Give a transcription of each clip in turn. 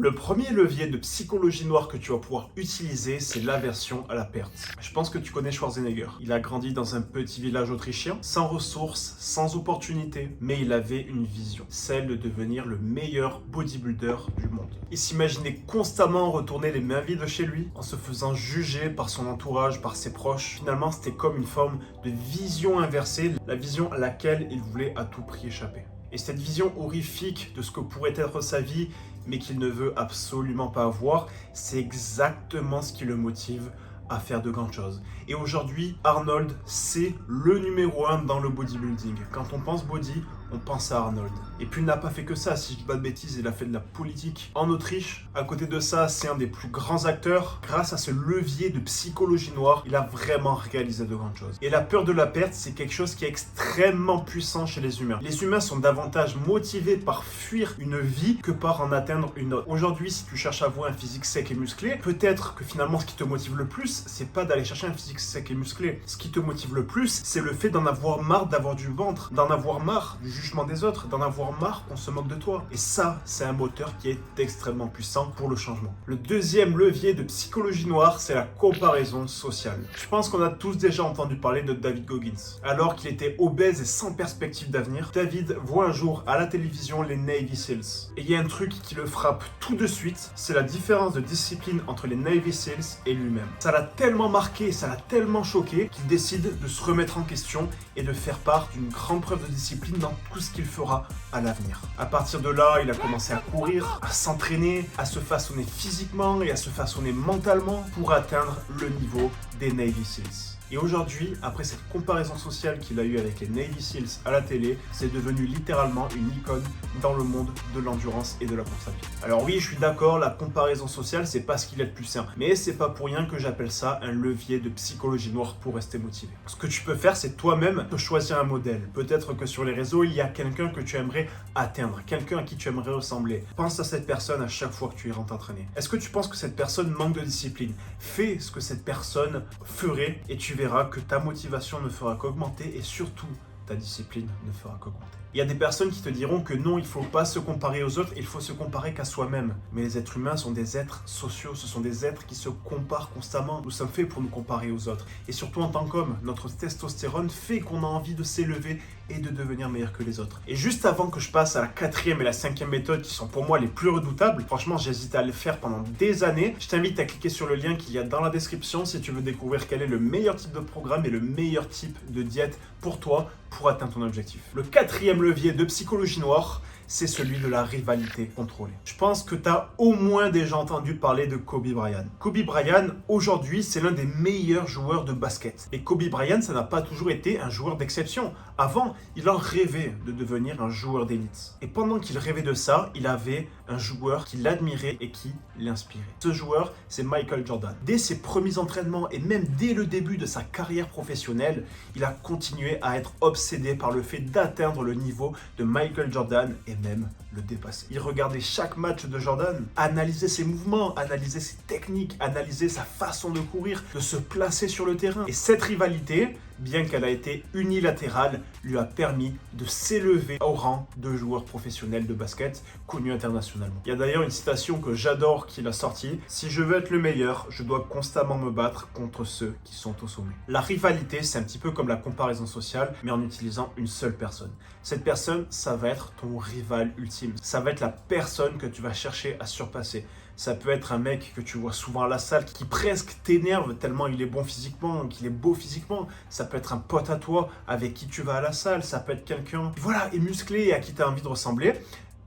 Le premier levier de psychologie noire que tu vas pouvoir utiliser, c'est l'aversion à la perte. Je pense que tu connais Schwarzenegger. Il a grandi dans un petit village autrichien, sans ressources, sans opportunités, mais il avait une vision, celle de devenir le meilleur bodybuilder du monde. Il s'imaginait constamment retourner les mains vides chez lui, en se faisant juger par son entourage, par ses proches. Finalement, c'était comme une forme de vision inversée, la vision à laquelle il voulait à tout prix échapper. Et cette vision horrifique de ce que pourrait être sa vie, mais qu'il ne veut absolument pas avoir, c'est exactement ce qui le motive à faire de grandes choses. Et aujourd'hui, Arnold, c'est le numéro 1 dans le bodybuilding. Quand on pense body, on pense à Arnold. Et puis il n'a pas fait que ça, si je dis pas de bêtises, il a fait de la politique en Autriche. À côté de ça, c'est un des plus grands acteurs. Grâce à ce levier de psychologie noire, il a vraiment réalisé de grandes choses. Et la peur de la perte, c'est quelque chose qui est extrêmement puissant chez les humains. Les humains sont davantage motivés par fuir une vie que par en atteindre une autre. Aujourd'hui, si tu cherches à avoir un physique sec et musclé, peut-être que finalement ce qui te motive le plus, c'est pas d'aller chercher un physique sec et musclé. Ce qui te motive le plus, c'est le fait d'en avoir marre d'avoir du ventre, d'en avoir marre du jugement des autres, d'en avoir marre qu'on se moque de toi. Et ça, c'est un moteur qui est extrêmement puissant pour le changement. Le deuxième levier de psychologie noire, c'est la comparaison sociale. Je pense qu'on a tous déjà entendu parler de David Goggins. Alors qu'il était obèse et sans perspective d'avenir, David voit un jour à la télévision les Navy Seals. Et il y a un truc qui le frappe tout de suite, c'est la différence de discipline entre les Navy Seals et lui-même. Ça l'a tellement marqué, ça l'a tellement choqué qu'il décide de se remettre en question et de faire part d'une grande preuve de discipline dans tout ce qu'il fera à l'avenir. À partir de là, il a commencé à courir, à s'entraîner, à se façonner physiquement et à se façonner mentalement pour atteindre le niveau des Navy Seals. Et aujourd'hui, après cette comparaison sociale qu'il a eue avec les Navy Seals à la télé, c'est devenu littéralement une icône dans le monde de l'endurance et de la course à pied. Alors oui, je suis d'accord, la comparaison sociale, c'est pas ce qu'il y a de plus sain. Mais c'est pas pour rien que j'appelle ça un levier de psychologie noire pour rester motivé. Ce que tu peux faire, c'est toi-même te choisir un modèle. Peut-être que sur les réseaux, il y a quelqu'un que tu aimerais atteindre, quelqu'un à qui tu aimerais ressembler. Pense à cette personne à chaque fois que tu iras t'entraîner. Est-ce que tu penses que cette personne manque de discipline? Fais ce que cette personne ferait et tu verras que ta motivation ne fera qu'augmenter et surtout ta discipline ne fera qu'augmenter. Il y a des personnes qui te diront que non, il ne faut pas se comparer aux autres, il faut se comparer qu'à soi-même. Mais les êtres humains sont des êtres sociaux, ce sont des êtres qui se comparent constamment. Nous sommes faits pour nous comparer aux autres. Et surtout en tant qu'homme, notre testostérone fait qu'on a envie de s'élever et de devenir meilleur que les autres. Et juste avant que je passe à la 4e et la 5e méthode qui sont pour moi les plus redoutables, franchement j'hésite à le faire pendant des années, je t'invite à cliquer sur le lien qu'il y a dans la description si tu veux découvrir quel est le meilleur type de programme et le meilleur type de diète pour toi pour atteindre ton objectif. Le 4e levier de psychologie noire, c'est celui de la rivalité contrôlée. Je pense que tu as au moins déjà entendu parler de Kobe Bryant. Kobe Bryant, aujourd'hui, c'est l'un des meilleurs joueurs de basket. Et Kobe Bryant, ça n'a pas toujours été un joueur d'exception. Avant, il en rêvait de devenir un joueur d'élite. Et pendant qu'il rêvait de ça, il avait un joueur qui l'admirait et qui l'inspirait. Ce joueur, c'est Michael Jordan. Dès ses premiers entraînements et même dès le début de sa carrière professionnelle, il a continué à être obsédé par le fait d'atteindre le niveau de Michael Jordan et même le dépasser. Il regardait chaque match de Jordan, analysait ses mouvements, analysait ses techniques, analysait sa façon de courir, de se placer sur le terrain. Et cette rivalité, bien qu'elle a été unilatérale, lui a permis de s'élever au rang de joueur professionnel de basket connu internationalement. Il y a d'ailleurs une citation que j'adore qu'il a sortie: « Si je veux être le meilleur, je dois constamment me battre contre ceux qui sont au sommet. » La rivalité, c'est un petit peu comme la comparaison sociale, mais en utilisant une seule personne. Cette personne, ça va être ton rival ultime. Ça va être la personne que tu vas chercher à surpasser. Ça peut être un mec que tu vois souvent à la salle qui presque t'énerve tellement il est bon physiquement, qu'il est beau physiquement. Ça peut être un pote à toi avec qui tu vas à la salle. Ça peut être quelqu'un, voilà, est musclé et à qui tu as envie de ressembler.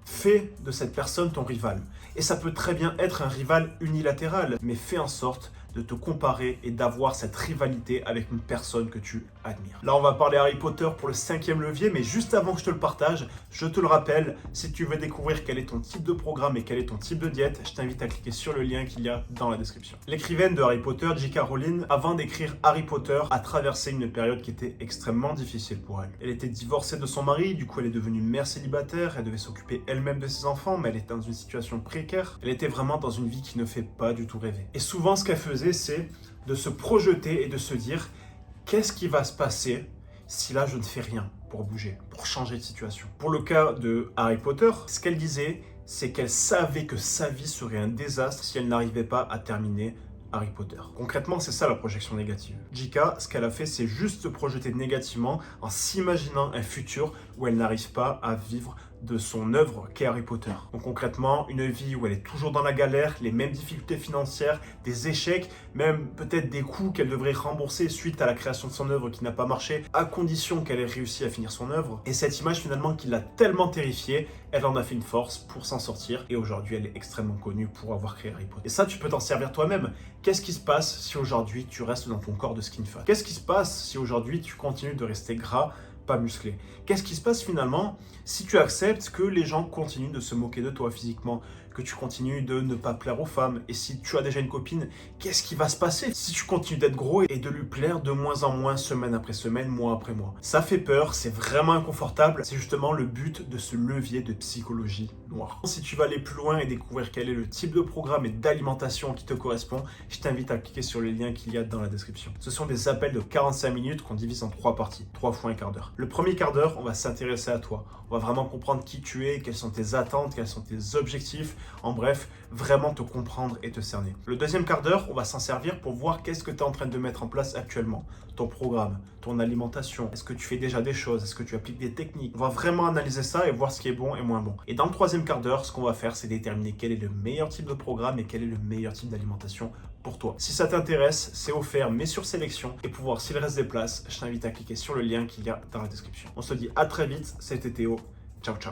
Fais de cette personne ton rival. Et ça peut très bien être un rival unilatéral, mais fais en sorte de te comparer et d'avoir cette rivalité avec une personne que tu admires. Là, on va parler Harry Potter pour le 5e levier, mais juste avant que je te le partage, je te le rappelle, si tu veux découvrir quel est ton type de programme et quel est ton type de diète, je t'invite à cliquer sur le lien qu'il y a dans la description. L'écrivaine de Harry Potter, J.K. Rowling, avant d'écrire Harry Potter, a traversé une période qui était extrêmement difficile pour elle. Elle était divorcée de son mari, du coup elle est devenue mère célibataire, elle devait s'occuper elle-même de ses enfants, mais elle était dans une situation précaire. Elle était vraiment dans une vie qui ne fait pas du tout rêver. Et souvent, ce qu'elle faisait, c'est de se projeter et de se dire qu'est-ce qui va se passer si là je ne fais rien pour bouger, pour changer de situation. Pour le cas de Harry Potter, ce qu'elle disait, c'est qu'elle savait que sa vie serait un désastre si elle n'arrivait pas à terminer Harry Potter. Concrètement, c'est ça la projection négative. J.K., ce qu'elle a fait, c'est juste se projeter négativement en s'imaginant un futur où elle n'arrive pas à vivre de son œuvre qu'est Harry Potter. Donc concrètement, une vie où elle est toujours dans la galère, les mêmes difficultés financières, des échecs, même peut-être des coûts qu'elle devrait rembourser suite à la création de son œuvre qui n'a pas marché, à condition qu'elle ait réussi à finir son œuvre. Et cette image finalement qui l'a tellement terrifiée, elle en a fait une force pour s'en sortir et aujourd'hui elle est extrêmement connue pour avoir créé Harry Potter. Et ça, tu peux t'en servir toi-même. Qu'est-ce qui se passe si aujourd'hui tu restes dans ton corps de skin fat? Qu'est-ce qui se passe si aujourd'hui tu continues de rester gras, pas musclé? Qu'est-ce qui se passe finalement si tu acceptes que les gens continuent de se moquer de toi physiquement, que tu continues de ne pas plaire aux femmes? Et si tu as déjà une copine, qu'est-ce qui va se passer si tu continues d'être gros et de lui plaire de moins en moins semaine après semaine, mois après mois? Ça fait peur, c'est vraiment inconfortable. C'est justement le but de ce levier de psychologie noire. Si tu veux aller plus loin et découvrir quel est le type de programme et d'alimentation qui te correspond, je t'invite à cliquer sur le lien qu'il y a dans la description. Ce sont des appels de 45 minutes qu'on divise en 3 parties, 3 fois un quart d'heure. Le premier quart d'heure, on va s'intéresser à toi. On va vraiment comprendre qui tu es, quelles sont tes attentes, quels sont tes objectifs. En bref, vraiment te comprendre et te cerner. Le deuxième quart d'heure, on va s'en servir pour voir qu'est-ce que tu es en train de mettre en place actuellement. Ton programme, ton alimentation, est-ce que tu fais déjà des choses, est-ce que tu appliques des techniques? On va vraiment analyser ça et voir ce qui est bon et moins bon. Et dans le troisième quart d'heure, ce qu'on va faire, c'est déterminer quel est le meilleur type de programme et quel est le meilleur type d'alimentation pour toi. Si ça t'intéresse, c'est offert mais sur sélection. Et pour voir s'il reste des places, je t'invite à cliquer sur le lien qu'il y a dans la description. On se dit à très vite, c'était Théo. Ciao, ciao.